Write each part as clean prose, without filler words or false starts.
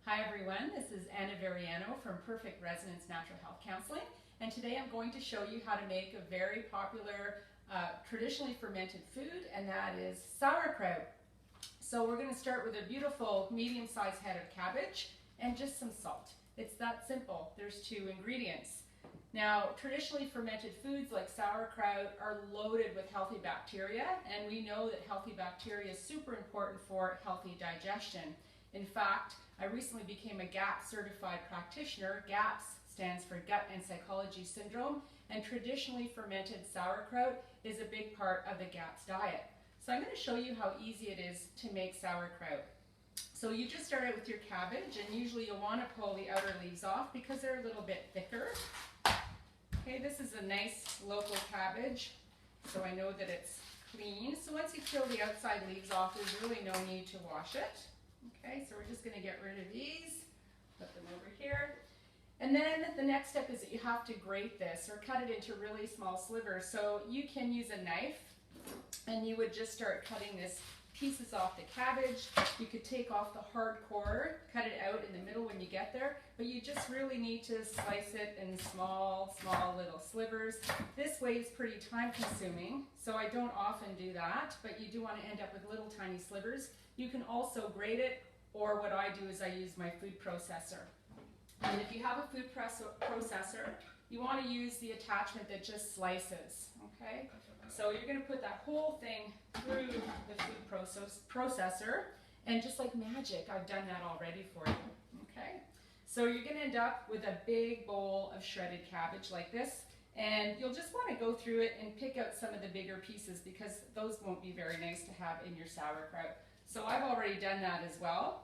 Hi everyone, this is Varriano from Perfect Resonance Natural Health Counseling, and today I'm going to show you how to make a very popular traditionally fermented food, and that is sauerkraut. So we're going to start with a beautiful medium-sized head of cabbage and just some salt. It's that simple. There's 2 ingredients. Now, traditionally fermented foods like sauerkraut are loaded with healthy bacteria, and we know that healthy bacteria is super important for healthy digestion. In fact, I recently became a GAPS certified practitioner. GAPS stands for Gut and Psychology Syndrome, and traditionally fermented sauerkraut is a big part of the GAPS diet. So I'm going to show you how easy it is to make sauerkraut. So you just start out with your cabbage, and usually you'll want to pull the outer leaves off because they're a little bit thicker. Okay, this is a nice local cabbage, so I know that it's clean. So once you peel the outside leaves off, there's really no need to wash it. Okay, so we're just going to get rid of these, put them over here. And then the next step is that you have to grate this or cut it into really small slivers. So you can use a knife, and you would just start cutting this pieces off the cabbage. You could take off the hard core, cut it out in the middle when you get there, but you just really need to slice it in small little slivers. This way is pretty time consuming, so I don't often do that, but you do want to end up with little tiny slivers. You can also grate it, or what I do is I use my food processor. And if you have a food processor, you want to use the attachment that just slices, okay? So you're going to put that whole thing through the food processor, and just like magic, I've done that already for you, okay? So you're going to end up with a big bowl of shredded cabbage like this, and you'll just want to go through it and pick out some of the bigger pieces because those won't be very nice to have in your sauerkraut. So I've already done that as well.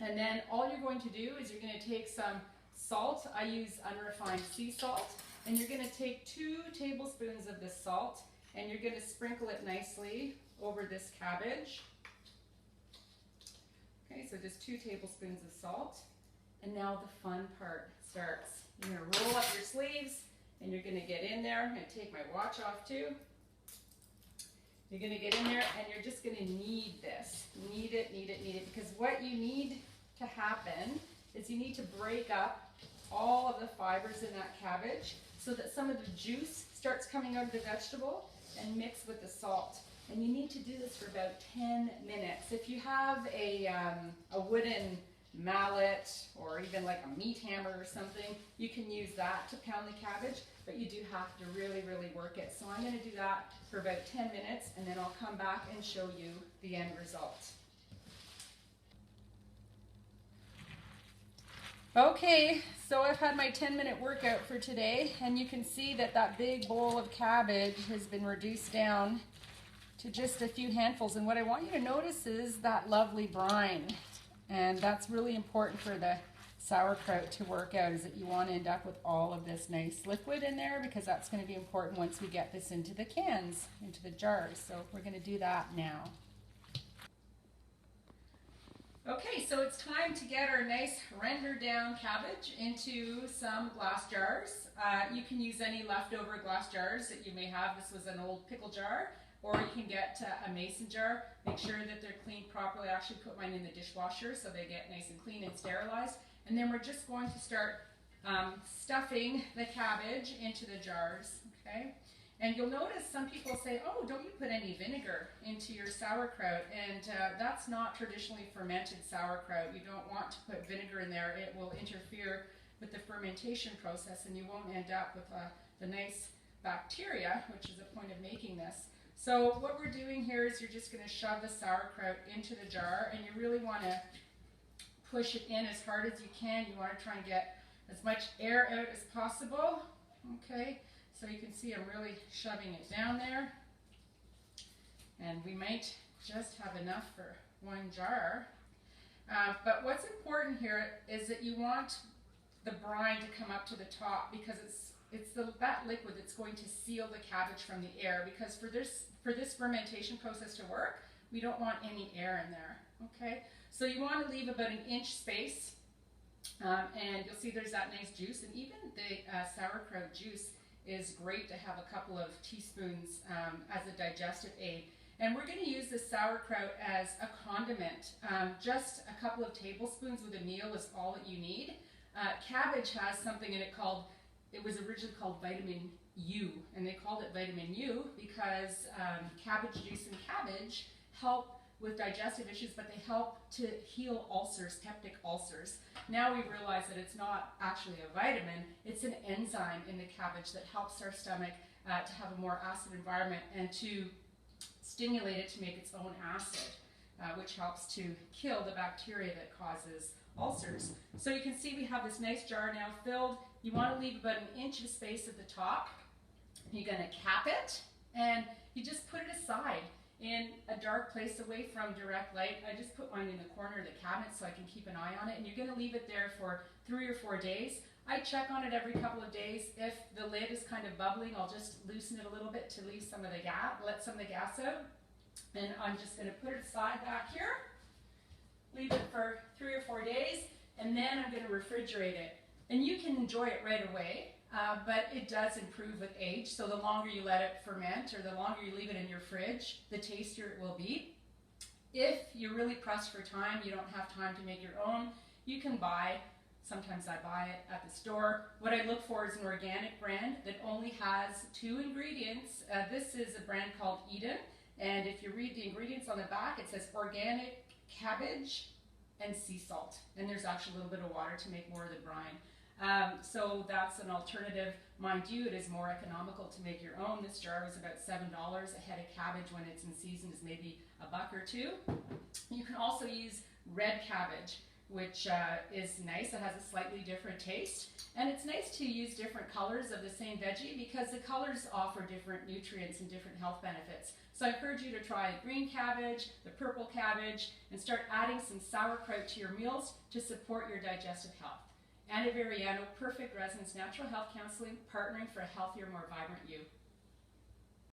And then all you're going to do is you're going to take some salt. I use unrefined sea salt, and you're going to take 2 tablespoons of this salt, and you're going to sprinkle it nicely over this cabbage. Okay, so just 2 tablespoons of salt. And now the fun part starts. You're going to roll up your sleeves, and you're going to get in there. I'm going to take my watch off too. You're going to get in there, and you're just going to knead this. Knead it, because what you need to happen is you need to break up all of the fibers in that cabbage so that some of the juice starts coming out of the vegetable and mix with the salt. And you need to do this for about 10 minutes. If you have a wooden mallet or even like a meat hammer or something, you can use that to pound the cabbage, but you do have to really work it. So I'm going to do that for about 10 minutes, and then I'll come back and show you the end result. Okay, so I've had my 10-minute workout for today, and you can see that that big bowl of cabbage has been reduced down to just a few handfuls. And what I want you to notice is that lovely brine. And that's really important for the sauerkraut to work out, is that you want to end up with all of this nice liquid in there, because that's going to be important once we get this into the cans, into the jars. So we're going to do that now. Okay, so it's time to get our nice rendered down cabbage into some glass jars. You can use any leftover glass jars that you may have. This was an old pickle jar, or you can get a mason jar. Make sure that they're cleaned properly. I actually put mine in the dishwasher so they get nice and clean and sterilized. And then we're just going to start stuffing the cabbage into the jars, okay? And you'll notice some people say, oh, don't you put any vinegar into your sauerkraut? And that's not traditionally fermented sauerkraut. You don't want to put vinegar in there. It will interfere with the fermentation process, and you won't end up with the nice bacteria, which is the point of making this. So what we're doing here is you're just going to shove the sauerkraut into the jar, and you really want to push it in as hard as you can. You want to try and get as much air out as possible. Okay, so you can see I'm really shoving it down there, and we might just have enough for 1 jar. But what's important here is that you want the brine to come up to the top, because it's that liquid that's going to seal the cabbage from the air, because for this fermentation process to work, we don't want any air in there, okay? So you want to leave about 1 inch space, and you'll see there's that nice juice, and even the sauerkraut juice is great to have a couple of teaspoons as a digestive aid. And we're going to use this sauerkraut as a condiment. Just a couple of tablespoons with a meal is all that you need. Cabbage has something in it called, it was originally called vitamin U, and they called it vitamin U because cabbage juice and cabbage help with digestive issues, but they help to heal ulcers, peptic ulcers. Now we realize that it's not actually a vitamin, it's an enzyme in the cabbage that helps our stomach to have a more acid environment and to stimulate it to make its own acid, which helps to kill the bacteria that causes ulcers. So you can see we have this nice jar now filled. You want to leave about an inch of space at the top. You're going to cap it, and you just put it aside in a dark place away from direct light. I just put mine in the corner of the cabinet so I can keep an eye on it, and you're going to leave it there for 3 or 4 days. I check on it every couple of days. If the lid is kind of bubbling, I'll just loosen it a little bit to leave some of the gas, let some of the gas out. And I'm just going to put it aside back here, leave it for 3 or 4 days, and then I'm going to refrigerate it. And you can enjoy it right away, but it does improve with age. So the longer you let it ferment, or the longer you leave it in your fridge, the tastier it will be. If you're really pressed for time, you don't have time to make your own, you can buy, sometimes I buy it at the store. What I look for is an organic brand that only has 2 ingredients. This is a brand called Eden, and if you read the ingredients on the back, it says organic cabbage and sea salt. And there's actually a little bit of water to make more of the brine. So that's an alternative. Mind you, it is more economical to make your own. This jar was about $7. A head of cabbage when it's in season is maybe $1 or $2. You can also use red cabbage, which is nice. It has a slightly different taste. And it's nice to use different colors of the same veggie because the colors offer different nutrients and different health benefits. So I encourage you to try green cabbage, the purple cabbage, and start adding some sauerkraut to your meals to support your digestive health. Varriano, Perfect Resonance Natural Health Counseling, partnering for a healthier, more vibrant you.